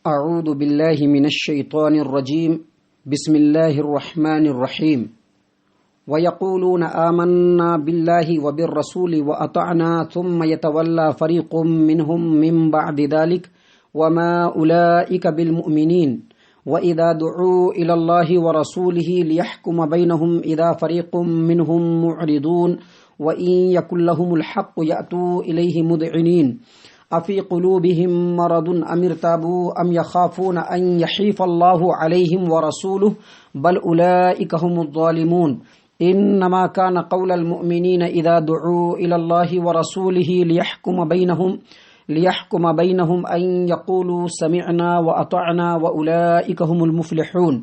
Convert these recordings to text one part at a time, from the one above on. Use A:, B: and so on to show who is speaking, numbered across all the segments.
A: اعوذ باللہ من الشیطان الرجیم بسم اللہ الرحمن الرحیم وَيَقُولُونَ آمَنَّا بِاللَّهِ وَبِالرَّسُولِ وَأَطَعْنَا ثُمَّ يَتَوَلَّى فَرِيقٌ مِّنْهُم مِّن بَعْدِ ذَلِكَ وَمَا أُولَٰئِكَ بِالْمُؤْمِنِينَ وَإِذَا دُعُوا إِلَى اللَّهِ وَرَسُولِهِ لِيَحْكُمَ بَيْنَهُمْ إِذَا فَرِيقٌ مِّنْهُم مُّعْرِضُونَ وَإِن يَكُن لَّهُمُ الْحَقُّ يَأْتُوا إِلَيْهِ مُذْعِنِينَ أَفِي قُلُوبِهِم مَّرَضٌ أَمِ ارْتَابُوا أَمْ يَخَافُونَ أَن يَحِيفَ اللَّهُ عَلَيْهِمْ وَرَسُولُهُ بَلْ أُولَٰئِكَ هُمُ الظَّالِمُونَ إنما كان قول المؤمنين إذا دعوا إلى الله ورسوله ليحكم بينهم أن يقولوا سمعنا وأطعنا وأولئك هم المفلحون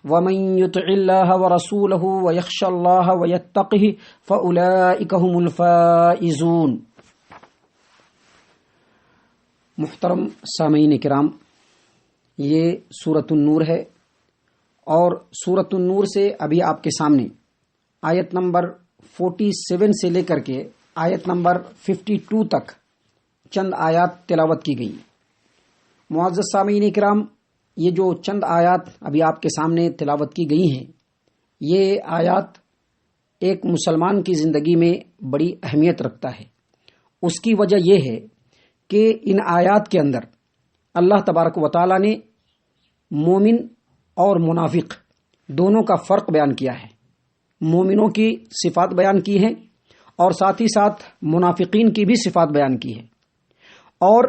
A: ومن يطع الله ورسوله ويخشى الله ويتقه فأولئك هم الفائزون. محترم سامعین کرام، یہ سورۃ النور ہے اور سورۃ النور سے ابھی آپ کے سامنے آیت نمبر 47 سے لے کر کے آیت نمبر 52 تک چند آیات تلاوت کی گئی. معزز سامعین کرام، یہ جو چند آیات ابھی آپ کے سامنے تلاوت کی گئی ہیں، یہ آیات ایک مسلمان کی زندگی میں بڑی اہمیت رکھتا ہے. اس کی وجہ یہ ہے کہ ان آیات کے اندر اللہ تبارک و تعالی نے مومن اور منافق دونوں کا فرق بیان کیا ہے. مومنوں کی صفات بیان کی ہیں اور ساتھ ہی ساتھ منافقین کی بھی صفات بیان کی ہے. اور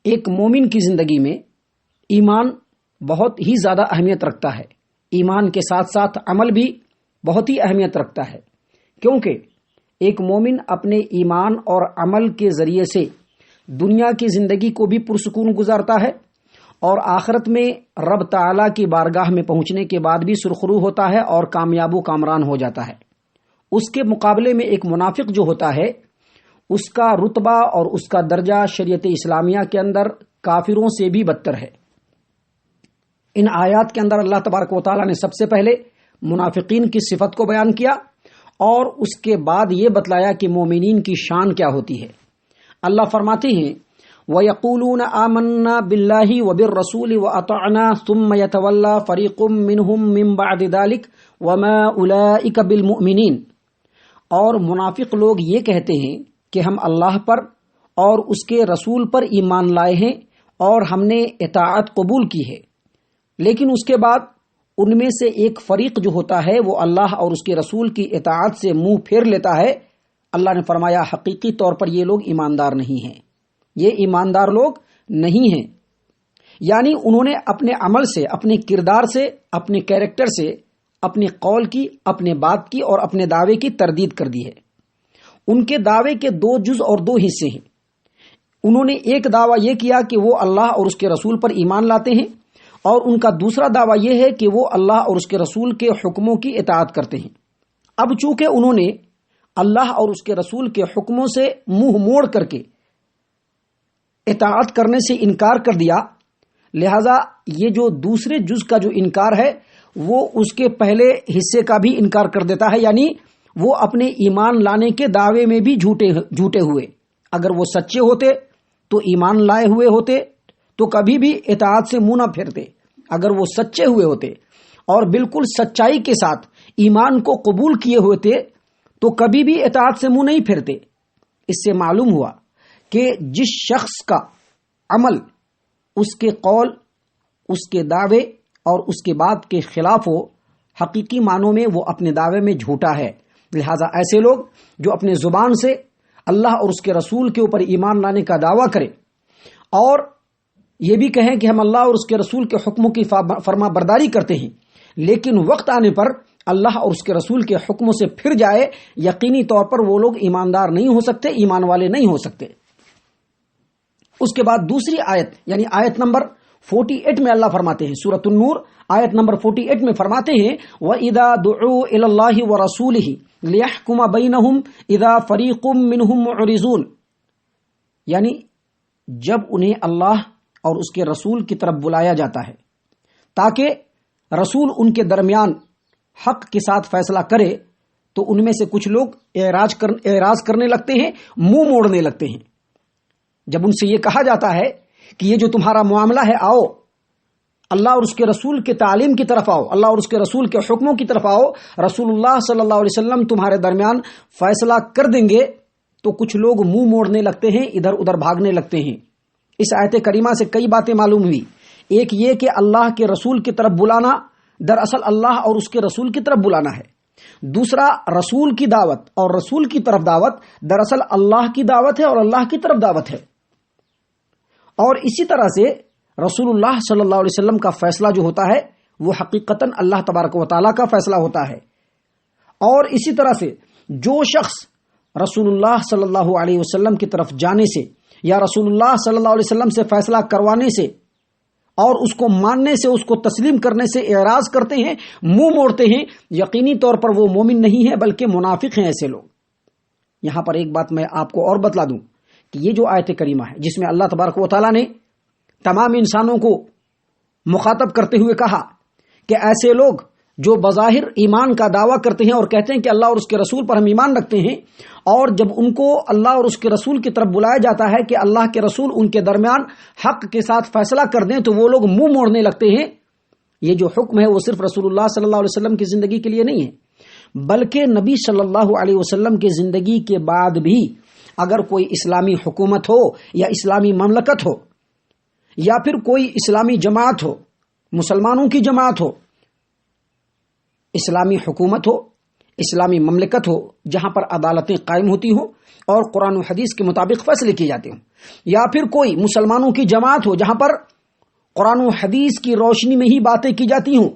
A: ایک مومن کی زندگی میں ایمان بہت ہی زیادہ اہمیت رکھتا ہے. ایمان کے ساتھ ساتھ عمل بھی بہت ہی اہمیت رکھتا ہے، کیونکہ ایک مومن اپنے ایمان اور عمل کے ذریعے سے دنیا کی زندگی کو بھی پرسکون گزارتا ہے اور آخرت میں رب تعالیٰ کی بارگاہ میں پہنچنے کے بعد بھی سرخرو ہوتا ہے اور کامیاب و کامران ہو جاتا ہے. اس کے مقابلے میں ایک منافق جو ہوتا ہے، اس کا رتبہ اور اس کا درجہ شریعت اسلامیہ کے اندر کافروں سے بھی بدتر ہے. ان آیات کے اندر اللہ تبارک و تعالیٰ نے سب سے پہلے منافقین کی صفت کو بیان کیا اور اس کے بعد یہ بتلایا کہ مومنین کی شان کیا ہوتی ہے. اللہ فرماتے ہیں وَيَقُولُونَ آمَنَّا بِاللَّهِ وَبِالرَّسُولِ وَأَطَعْنَا ثُمَّ يَتَوَلَّى فَرِيقٌ مِّنْهُم مِّن بَعْدِ ذَلِكَ وَمَا أُولَٰئِكَ بِالْمُؤْمِنِينَ. اور منافق لوگ یہ کہتے ہیں کہ ہم اللہ پر اور اس کے رسول پر ایمان لائے ہیں اور ہم نے اطاعت قبول کی ہے، لیکن اس کے بعد ان میں سے ایک فریق جو ہوتا ہے وہ اللہ اور اس کے رسول کی اطاعت سے منہ پھیر لیتا ہے. اللہ نے فرمایا حقیقی طور پر یہ لوگ ایماندار نہیں ہیں، یہ ایماندار لوگ نہیں ہیں. یعنی انہوں نے اپنے عمل سے، اپنے کردار سے، اپنے کیریکٹر سے، اپنے قول کی، اپنے بات کی اور اپنے دعوے کی تردید کر دی ہے. ان کے دعوے کے دو جز اور دو حصے ہیں. انہوں نے ایک دعویٰ یہ کیا کہ وہ اللہ اور اس کے رسول پر ایمان لاتے ہیں، اور ان کا دوسرا دعویٰ یہ ہے کہ وہ اللہ اور اس کے رسول کے حکموں کی اطاعت کرتے ہیں. اب چونکہ انہوں نے اللہ اور اس کے رسول کے حکموں سے منہ موڑ کر کے اطاعت کرنے سے انکار کر دیا، لہذا یہ جو دوسرے جز کا جو انکار ہے وہ اس کے پہلے حصے کا بھی انکار کر دیتا ہے. یعنی وہ اپنے ایمان لانے کے دعوے میں بھی جھوٹے ہوئے. اگر وہ سچے ہوتے تو ایمان لائے ہوئے ہوتے تو کبھی بھی اطاعت سے منہ نہ پھیرتے. اگر وہ سچے ہوئے ہوتے اور بالکل سچائی کے ساتھ ایمان کو قبول کیے ہوتے تو کبھی بھی اطاعت سے منہ نہیں پھیرتے. اس سے معلوم ہوا کہ جس شخص کا عمل اس کے قول، اس کے دعوے اور اس کے بات کے خلاف ہو، حقیقی معنوں میں وہ اپنے دعوے میں جھوٹا ہے. لہذا ایسے لوگ جو اپنے زبان سے اللہ اور اس کے رسول کے اوپر ایمان لانے کا دعویٰ کرے اور یہ بھی کہیں کہ ہم اللہ اور اس کے رسول کے حکموں کی فرما برداری کرتے ہیں، لیکن وقت آنے پر اللہ اور اس کے رسول کے حکموں سے پھر جائے، یقینی طور پر وہ لوگ ایماندار نہیں ہو سکتے، ایمان والے نہیں ہو سکتے. اس کے بعد دوسری آیت یعنی آیت نمبر 48 میں اللہ فرماتے ہیں، سورۃ النور آیت نمبر 48 میں فرماتے ہیں وَإِذَا دُعُوا إِلَى اللَّهِ وَرَسُولِهِ لِيَحْكُمَ بَيْنَهُمْ إِذَا فَرِيقٌ مِّنْهُمْ مُعْرِضُونَ. یعنی جب انہیں اللہ اور اس کے رسول کی طرف بلایا جاتا ہے تاکہ رسول ان کے درمیان حق کے ساتھ فیصلہ کرے، تو ان میں سے کچھ لوگ اعراض کرنے لگتے ہیں، منہ موڑنے لگتے ہیں. جب ان سے یہ کہا جاتا ہے کہ یہ جو تمہارا معاملہ ہے، آؤ اللہ اور اس کے رسول کے تعلیم کی طرف آؤ، اللہ اور اس کے رسول کے حکموں کی طرف آؤ، رسول اللہ صلی اللہ علیہ وسلم تمہارے درمیان فیصلہ کر دیں گے، تو کچھ لوگ منہ موڑنے لگتے ہیں، ادھر ادھر بھاگنے لگتے ہیں۔ اس آیت کریمہ سے کئی باتیں معلوم ہوئی۔ ایک یہ کہ اللہ کے رسول کی طرف بلانا دراصل اللہ اور اس کے رسول کی طرف بلانا ہے۔ دوسرا، رسول کی دعوت اور رسول کی طرف دعوت دراصل اللہ کی دعوت ہے اور اللہ کی طرف دعوت ہے۔ اور اسی طرح سے رسول اللہ صلی اللہ علیہ وسلم کا فیصلہ جو ہوتا ہے وہ حقیقتاً اللہ تبارک و تعالیٰ کا فیصلہ ہوتا ہے۔ اور اسی طرح سے جو شخص رسول اللہ صلی اللہ علیہ وسلم کی طرف جانے سے یا رسول اللہ صلی اللہ علیہ وسلم سے فیصلہ کروانے سے اور اس کو ماننے سے، اس کو تسلیم کرنے سے اعراض کرتے ہیں، منہ موڑتے ہیں، یقینی طور پر وہ مومن نہیں ہے بلکہ منافق ہیں ایسے لوگ۔ یہاں پر ایک بات میں آپ کو اور بتلا دوں کہ یہ جو آیت کریمہ ہے جس میں اللہ تبارک و تعالیٰ نے تمام انسانوں کو مخاطب کرتے ہوئے کہا کہ ایسے لوگ جو بظاہر ایمان کا دعویٰ کرتے ہیں اور کہتے ہیں کہ اللہ اور اس کے رسول پر ہم ایمان رکھتے ہیں، اور جب ان کو اللہ اور اس کے رسول کی طرف بلایا جاتا ہے کہ اللہ کے رسول ان کے درمیان حق کے ساتھ فیصلہ کر دیں، تو وہ لوگ منہ موڑنے لگتے ہیں۔ یہ جو حکم ہے وہ صرف رسول اللہ صلی اللہ علیہ وسلم کی زندگی کے لیے نہیں ہے، بلکہ نبی صلی اللہ علیہ وسلم کی زندگی کے بعد بھی اگر کوئی اسلامی حکومت ہو یا اسلامی مملکت ہو یا پھر کوئی اسلامی جماعت ہو، مسلمانوں کی جماعت ہو، اسلامی حکومت ہو، اسلامی مملکت ہو جہاں پر عدالتیں قائم ہوتی ہوں اور قرآن و حدیث کے مطابق فیصلے کیے جاتے ہوں، یا پھر کوئی مسلمانوں کی جماعت ہو جہاں پر قرآن و حدیث کی روشنی میں ہی باتیں کی جاتی ہوں،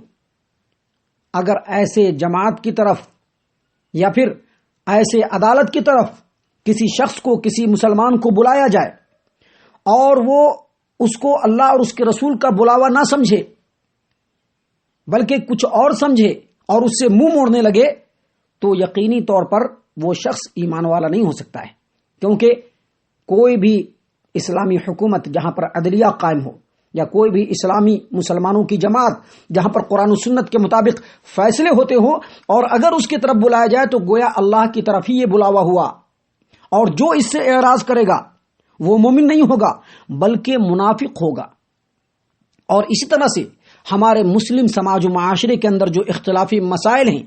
A: اگر ایسے جماعت کی طرف یا پھر ایسے عدالت کی طرف کسی شخص کو، کسی مسلمان کو بلایا جائے اور وہ اس کو اللہ اور اس کے رسول کا بلاوا نہ سمجھے بلکہ کچھ اور سمجھے اور اس سے منہ موڑنے لگے، تو یقینی طور پر وہ شخص ایمان والا نہیں ہو سکتا ہے، کیونکہ کوئی بھی اسلامی حکومت جہاں پر عدلیہ قائم ہو یا کوئی بھی اسلامی مسلمانوں کی جماعت جہاں پر قرآن و سنت کے مطابق فیصلے ہوتے ہوں اور اگر اس کی طرف بلایا جائے تو گویا اللہ کی طرف ہی یہ بلاوا ہوا، اور جو اس سے اعراض کرے گا وہ مومن نہیں ہوگا بلکہ منافق ہوگا۔ اور اسی طرح سے ہمارے مسلم سماج و معاشرے کے اندر جو اختلافی مسائل ہیں،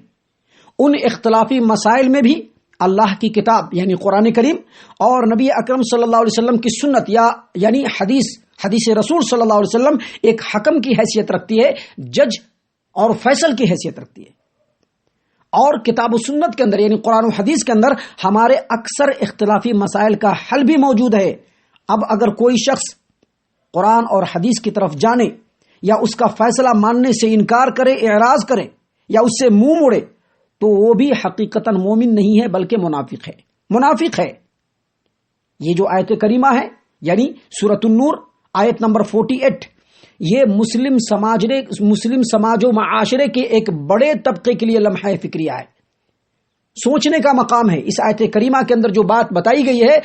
A: ان اختلافی مسائل میں بھی اللہ کی کتاب یعنی قرآن کریم اور نبی اکرم صلی اللہ علیہ وسلم کی سنت یعنی حدیث رسول صلی اللہ علیہ وسلم ایک حکم کی حیثیت رکھتی ہے، جج اور فیصل کی حیثیت رکھتی ہے۔ اور کتاب و سنت کے اندر یعنی قرآن و حدیث کے اندر ہمارے اکثر اختلافی مسائل کا حل بھی موجود ہے۔ اب اگر کوئی شخص قرآن اور حدیث کی طرف جانے یا اس کا فیصلہ ماننے سے انکار کرے، اعراض کرے یا اس سے منہ موڑے، تو وہ بھی حقیقتاً مومن نہیں ہے بلکہ منافق ہے۔ یہ جو آیت کریمہ ہے یعنی سورۃ النور آیت نمبر 48، یہ مسلم سماج و معاشرے کے ایک بڑے طبقے کے لیے لمحہ فکریہ ہے، سوچنے کا مقام ہے۔ اس آیت کریمہ کے اندر جو بات بتائی گئی ہے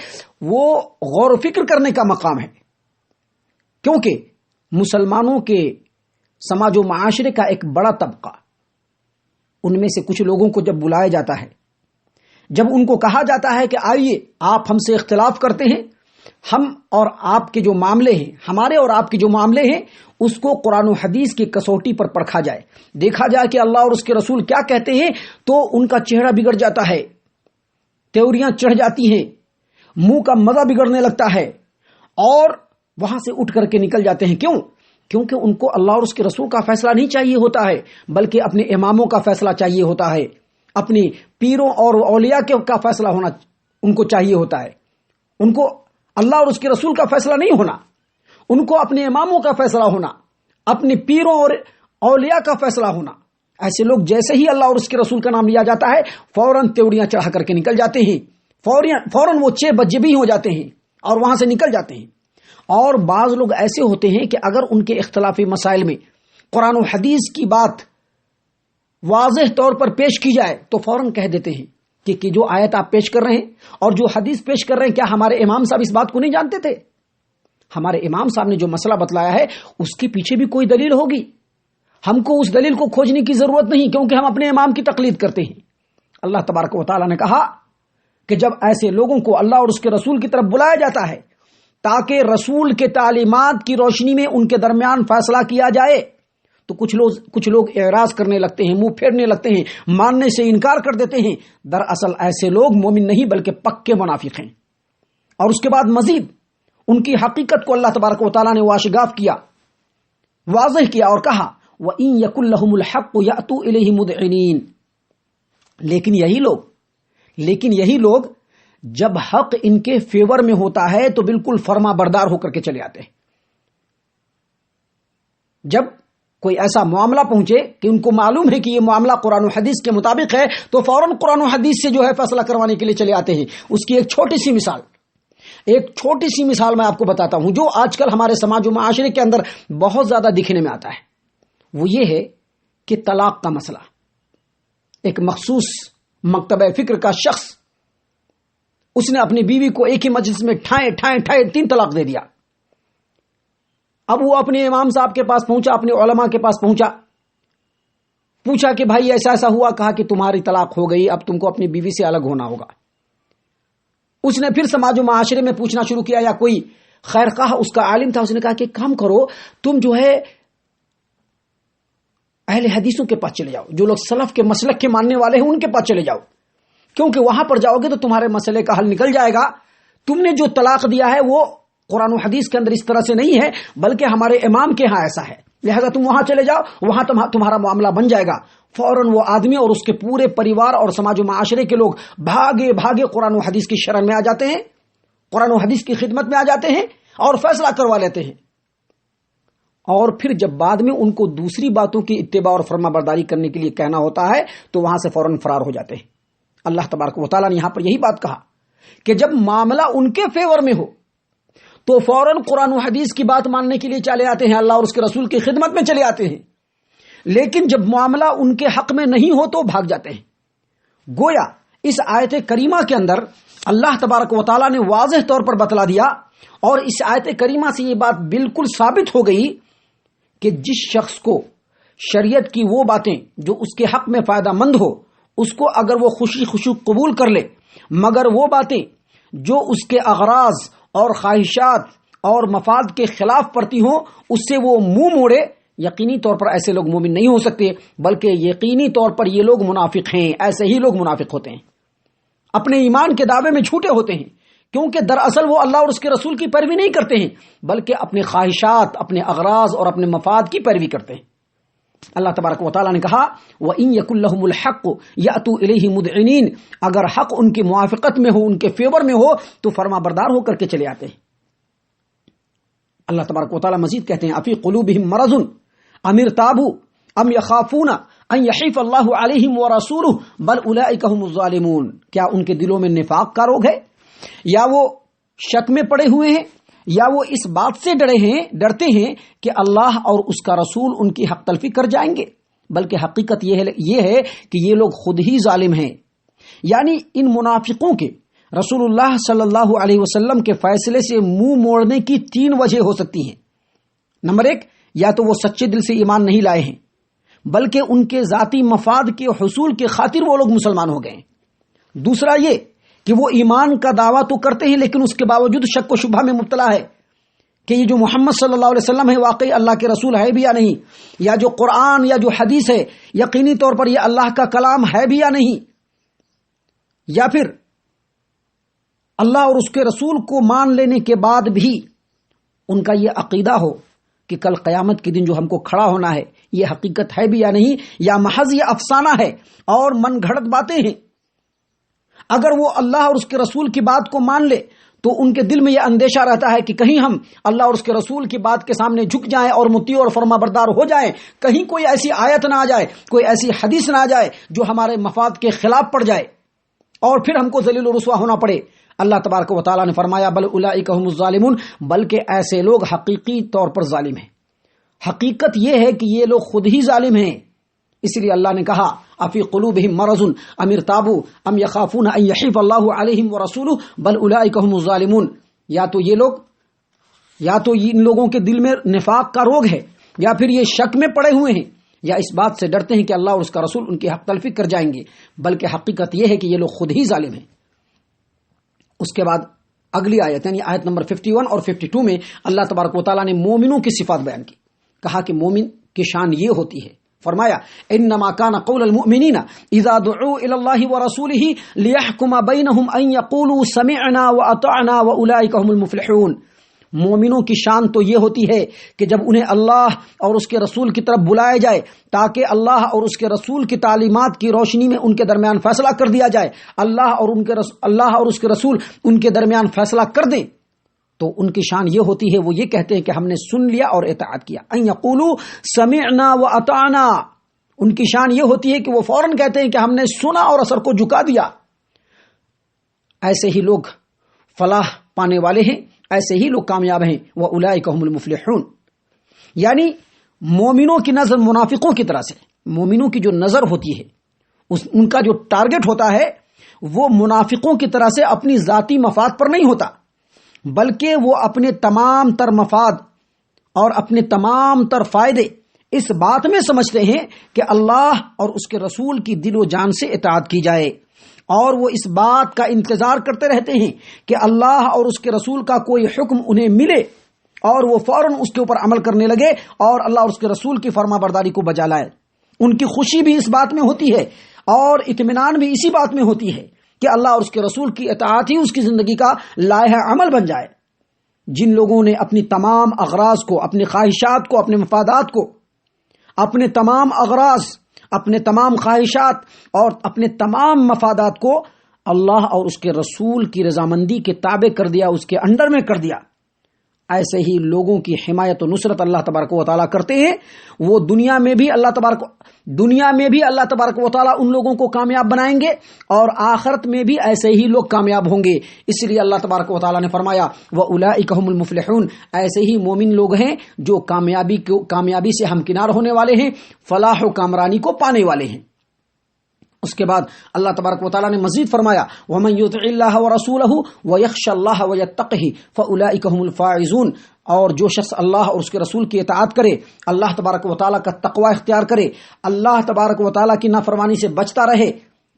A: وہ غور و فکر کرنے کا مقام ہے، کیونکہ مسلمانوں کے سماج و معاشرے کا ایک بڑا طبقہ، ان میں سے کچھ لوگوں کو جب بلایا جاتا ہے، جب ان کو کہا جاتا ہے کہ آئیے آپ ہم سے اختلاف کرتے ہیں، ہم اور آپ کے جو معاملے ہیں، ہمارے اور آپ کے جو معاملے ہیں، اس کو قرآن و حدیث کی کسوٹی پر پرکھا جائے، دیکھا جائے کہ اللہ اور اس کے رسول کیا کہتے ہیں، تو ان کا چہرہ بگڑ جاتا ہے، تیوریاں چڑھ جاتی ہیں، منہ کا مزہ بگڑنے لگتا ہے اور وہاں سے اٹھ کر کے نکل جاتے ہیں۔ کیونکہ ان کو اللہ اور اس کے رسول کا فیصلہ نہیں چاہیے ہوتا ہے بلکہ اپنے اماموں کا فیصلہ چاہیے ہوتا ہے، اپنی پیروں اور اولیاء کا فیصلہ ہونا ان کو چاہیے ہوتا ہے۔ ان کو اللہ اور اس کے رسول کا فیصلہ نہیں ہونا، ان کو اپنے اماموں کا فیصلہ ہونا، اپنے پیروں اور اولیاء کا فیصلہ ہونا۔ ایسے لوگ جیسے ہی اللہ اور اس کے رسول کا نام لیا جاتا ہے فوراً تیوڑیاں چڑھا کر کے نکل جاتے ہیں، فوراً وہ چہ بجے بھی ہو جاتے ہیں اور وہاں سے نکل جاتے ہیں۔ اور بعض لوگ ایسے ہوتے ہیں کہ اگر ان کے اختلافی مسائل میں قرآن و حدیث کی بات واضح طور پر پیش کی جائے تو فوراً کہہ دیتے ہیں کہ جو آیت آپ پیش کر رہے ہیں اور جو حدیث پیش کر رہے ہیں، کیا ہمارے امام صاحب اس بات کو نہیں جانتے تھے؟ ہمارے امام صاحب نے جو مسئلہ بتلایا ہے اس کے پیچھے بھی کوئی دلیل ہوگی، ہم کو اس دلیل کو کھوجنے کی ضرورت نہیں، کیونکہ ہم اپنے امام کی تقلید کرتے ہیں۔ اللہ تبارک و تعالیٰ نے کہا کہ جب ایسے لوگوں کو اللہ اور اس کے رسول کی طرف بلایا جاتا ہے تاکہ رسول کے تعلیمات کی روشنی میں ان کے درمیان فیصلہ کیا جائے، تو کچھ لوگ اعراض کرنے لگتے ہیں، منہ پھیرنے لگتے ہیں، ماننے سے انکار کر دیتے ہیں۔ دراصل ایسے لوگ مومن نہیں بلکہ پکے منافق ہیں۔ اور اس کے بعد مزید ان کی حقیقت کو اللہ تبارک و تعالیٰ نے واشگاف کیا، واضح کیا اور کہا وَإِن يَكُن لَّهُمُ الْحَقُّ يَأْتُوا إِلَيْهِ مُذْعِنِينَ، لیکن یہی لوگ جب حق ان کے فیور میں ہوتا ہے تو بالکل فرما بردار ہو کر کے چلے آتے ہیں۔ جب کوئی ایسا معاملہ پہنچے کہ ان کو معلوم ہے کہ یہ معاملہ قرآن و حدیث کے مطابق ہے تو فوراً قرآن و حدیث سے جو ہے فیصلہ کروانے کے لیے چلے آتے ہیں۔ اس کی ایک چھوٹی سی مثال میں آپ کو بتاتا ہوں، جو آج کل ہمارے سماج و معاشرے کے اندر بہت زیادہ دکھنے میں آتا ہے، وہ یہ ہے کہ طلاق کا مسئلہ۔ ایک مخصوص مکتبہ فکر کا شخص، اس نے اپنی بیوی کو ایک ہی مجلس میں ٹھائے 3 طلاق دے دیا۔ اب وہ اپنے امام صاحب کے پاس پہنچا، اپنے علماء کے پاس پہنچا، پوچھا کہ بھائی ایسا ہوا، کہا کہ تمہاری طلاق ہو گئی، اب تم کو اپنی بیوی سے الگ ہونا ہوگا۔ اس نے پھر سماج و معاشرے میں پوچھنا شروع کیا، یا کوئی خیر خواہ اس کا عالم تھا، اس نے کہا کہ کام کرو، تم جو ہے اہل حدیثوں کے پاس چلے جاؤ، جو لوگ سلف کے مسلک کے ماننے والے ہیں ان کے پاس چلے جاؤ، کیونکہ وہاں پر جاؤ گے تو تمہارے مسئلے کا حل نکل جائے گا۔ تم نے جو طلاق دیا ہے وہ قرآن و حدیث کے اندر اس طرح سے نہیں ہے، بلکہ ہمارے امام کے ہاں ایسا ہے، لہذا تم وہاں چلے جاؤ، وہاں تمہارا معاملہ بن جائے گا۔ فوراً وہ آدمی اور اس کے پورے پریوار اور سماج و معاشرے کے لوگ بھاگے قرآن و حدیث کی شرح میں آ جاتے ہیں، قرآن و حدیث کی خدمت میں آ جاتے ہیں اور فیصلہ کروا لیتے ہیں۔ اور پھر جب بعد میں ان کو دوسری باتوں کی اتباع اور فرما برداری کرنے کے لیے کہنا ہوتا ہے تو وہاں سے فوراً فرار ہو جاتے ہیں۔ اللہ تبارک و تعالیٰ نے یہاں پر یہی بات کہا کہ جب معاملہ ان کے فیور میں ہو تو فوراً قرآن و حدیث کی بات ماننے کے لیے چلے آتے ہیں، اللہ اور اس کے رسول کی خدمت میں چلے آتے ہیں، لیکن جب معاملہ ان کے حق میں نہیں ہو تو بھاگ جاتے ہیں۔ گویا اس آیت کریمہ کے اندر اللہ تبارک و تعالیٰ نے واضح طور پر بتلا دیا، اور اس آیت کریمہ سے یہ بات بالکل ثابت ہو گئی کہ جس شخص کو شریعت کی وہ باتیں جو اس کے حق میں فائدہ مند ہو اس کو اگر وہ خوشی قبول کر لے، مگر وہ باتیں جو اس کے اغراض اور خواہشات اور مفاد کے خلاف پڑتی ہوں اس سے وہ منہ موڑے، یقینی طور پر ایسے لوگ مومن نہیں ہو سکتے، بلکہ یقینی طور پر یہ لوگ منافق ہیں۔ ایسے ہی لوگ منافق ہوتے ہیں، اپنے ایمان کے دعوے میں جھوٹے ہوتے ہیں، کیونکہ دراصل وہ اللہ اور اس کے رسول کی پیروی نہیں کرتے ہیں بلکہ اپنے خواہشات، اپنے اغراض اور اپنے مفاد کی پیروی کرتے ہیں۔ اللہ تبارک و تعالیٰ نے کہا وَإِن يَكُن لَّهُمُ الْحَقُّ يَأْتُوا إِلَيْهِ مُذْعِنِينَ، اگر حق ان کی موافقت میں ہو، ان کے فیور میں ہو تو فرما بردار ہو کر کے چلے آتے ہیں۔ اللہ تبارک و تعالیٰ مزید کہتے ہیں أَفِي قُلُوبِهِم مَرَضٌ أَمِ ارْتَابُوا أَمْ يَخَافُونَ أَن يَحِيفَ اللَّهُ عَلَيْهِمْ وَرَسُولُهُ بَلْ أُولَٰئِكَ هُمُ الظَّالِمُونَ، کیا ان کے دلوں میں نفاق کا روگ ہے، یا وہ شک میں پڑے ہوئے ہیں، یا وہ اس بات سے ڈرتے ہیں کہ اللہ اور اس کا رسول ان کی حق تلفی کر جائیں گے، بلکہ حقیقت یہ ہے کہ یہ لوگ خود ہی ظالم ہیں۔ یعنی ان منافقوں کے رسول اللہ صلی اللہ علیہ وسلم کے فیصلے سے منہ موڑنے کی 3 وجہ ہو سکتی ہیں۔ نمبر 1، یا تو وہ سچے دل سے ایمان نہیں لائے ہیں بلکہ ان کے ذاتی مفاد کے حصول کے خاطر وہ لوگ مسلمان ہو گئے ہیں۔ دوسرا یہ کہ وہ ایمان کا دعویٰ تو کرتے ہیں لیکن اس کے باوجود شک و شبہ میں مبتلا ہے کہ یہ جو محمد صلی اللہ علیہ وسلم ہے واقعی اللہ کے رسول ہے بھی یا نہیں، یا جو قرآن یا جو حدیث ہے یقینی طور پر یہ اللہ کا کلام ہے بھی یا نہیں، یا پھر اللہ اور اس کے رسول کو مان لینے کے بعد بھی ان کا یہ عقیدہ ہو کہ کل قیامت کے دن جو ہم کو کھڑا ہونا ہے یہ حقیقت ہے بھی یا نہیں، یا محض یہ افسانہ ہے اور من گھڑت باتیں ہیں۔ اگر وہ اللہ اور اس کے رسول کی بات کو مان لے تو ان کے دل میں یہ اندیشہ رہتا ہے کہ کہیں ہم اللہ اور اس کے رسول کی بات کے سامنے جھک جائیں اور مطیع اور فرما بردار ہو جائیں، کہیں کوئی ایسی آیت نہ آ جائے، کوئی ایسی حدیث نہ آ جائے جو ہمارے مفاد کے خلاف پڑ جائے اور پھر ہم کو ذلیل و رسوا ہونا پڑے۔ اللہ تبارک و تعالیٰ نے فرمایا بل اولئک هم الظالمون، بلکہ ایسے لوگ حقیقی طور پر ظالم ہیں۔ حقیقت یہ ہے کہ یہ لوگ خود ہی ظالم ہیں، اس لیے اللہ نے کہا افی قلوبہم مرض ام ارتابوا ام یخافون ان یحیف اللہ علیہم ورسولہ بل اولئک هم الظالمون، یا تو ان لوگوں کے دل میں نفاق کا روگ ہے، یا پھر یہ شک میں پڑے ہوئے ہیں، یا اس بات سے ڈرتے ہیں کہ اللہ اور اس کا رسول ان کی حق تلفی کر جائیں گے، بلکہ حقیقت یہ ہے کہ یہ لوگ خود ہی ظالم ہیں۔ اس کے بعد اگلی آیت یعنی آیت نمبر 51 اور 52 میں اللہ تبارک و تعالیٰ نے مومنوں کی صفات بیان کی. کہا کہ مومن کی شان یہ ہوتی ہے. فرمایا انما کان قول المؤمنین اذا دعوا الی اللہ ورسولہ لیحکم بینہم ان یقولوا سمعنا واطعنا واولئک هم المفلحون. مومنوں کی شان تو یہ ہوتی ہے کہ جب انہیں اللہ اور اس کے رسول کی طرف بلایا جائے تاکہ اللہ اور اس کے رسول کی تعلیمات کی روشنی میں ان کے درمیان فیصلہ کر دیا جائے، اللہ اور اس کے رسول ان کے درمیان فیصلہ کر دیں، تو ان کی شان یہ ہوتی ہے، وہ یہ کہتے ہیں کہ ہم نے سن لیا اور اطاعت کیا. ان یقولوا سمعنا واطعنا، ان کی شان یہ ہوتی ہے کہ وہ فوراً کہتے ہیں کہ ہم نے سنا اور اثر کو جھکا دیا. ایسے ہی لوگ فلاح پانے والے ہیں، ایسے ہی لوگ کامیاب ہیں. وَأُولَئِكَ هُمُ الْمُفْلِحُونَ. یعنی مومنوں کی نظر منافقوں کی طرح سے، مومنوں کی جو نظر ہوتی ہے ان کا جو ٹارگٹ ہوتا ہے وہ منافقوں کی طرح سے اپنی ذاتی مفاد پر نہیں ہوتا، بلکہ وہ اپنے تمام تر مفاد اور اپنے تمام تر فائدے اس بات میں سمجھتے ہیں کہ اللہ اور اس کے رسول کی دل و جان سے اطاعت کی جائے، اور وہ اس بات کا انتظار کرتے رہتے ہیں کہ اللہ اور اس کے رسول کا کوئی حکم انہیں ملے اور وہ فوراً اس کے اوپر عمل کرنے لگے اور اللہ اور اس کے رسول کی فرما برداری کو بجا لائے. ان کی خوشی بھی اس بات میں ہوتی ہے اور اطمینان بھی اسی بات میں ہوتی ہے کہ اللہ اور اس کے رسول کی اطاعت ہی اس کی زندگی کا لائحہ عمل بن جائے. جن لوگوں نے اپنی تمام اغراض کو، اپنی خواہشات کو، اپنے مفادات کو، اپنے تمام اغراض، اپنے تمام خواہشات اور اپنے تمام مفادات کو اللہ اور اس کے رسول کی رضامندی کے تابع کر دیا، اس کے انڈر میں کر دیا، ایسے ہی لوگوں کی حمایت و نصرت اللہ تبارک و تعالیٰ کرتے ہیں. وہ دنیا میں بھی اللہ تبارک و تعالیٰ ان لوگوں کو کامیاب بنائیں گے اور آخرت میں بھی ایسے ہی لوگ کامیاب ہوں گے. اس لیے اللہ تبارک و تعالیٰ نے فرمایا وَأُولَئِكَ هُمُ الْمُفْلِحُونَ. ایسے ہی مومن لوگ ہیں جو کامیابی سے ہمکنار ہونے والے ہیں، فلاح و کامرانی کو پانے والے ہیں. اس کے بعد اللہ تبارک و تعالیٰ نے مزید فرمایا وَمَن يُطِعِ اللَّهَ وَرَسُولَهُ وَيَخْشَ اللَّهَ وَيَتَّقِهِ فَأُولَئِكَ هُمُ الْفَائِزُونَ. اور جو شخص اللہ اور اس کے رسول کی اطاعت کرے، اللہ تبارک و تعالیٰ کا تقوی اختیار کرے، اللہ تبارک و تعالیٰ کی نافرمانی سے بچتا رہے،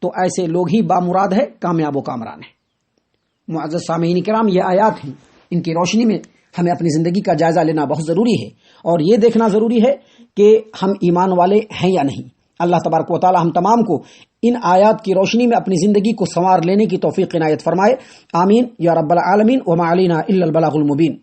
A: تو ایسے لوگ ہی بامراد ہے، کامیاب و کامران ہے. معزز سامعین کرام، یہ آیات ہیں، ان کی روشنی میں ہمیں اپنی زندگی کا جائزہ لینا بہت ضروری ہے اور یہ دیکھنا ضروری ہے کہ ہم ایمان والے ہیں یا نہیں. اللہ تبارک و تعالی ہم تمام کو ان آیات کی روشنی میں اپنی زندگی کو سنوار لینے کی توفیق عنایت فرمائے. آمین یا رب العالمین. وما علینا الا البلاغ المبین.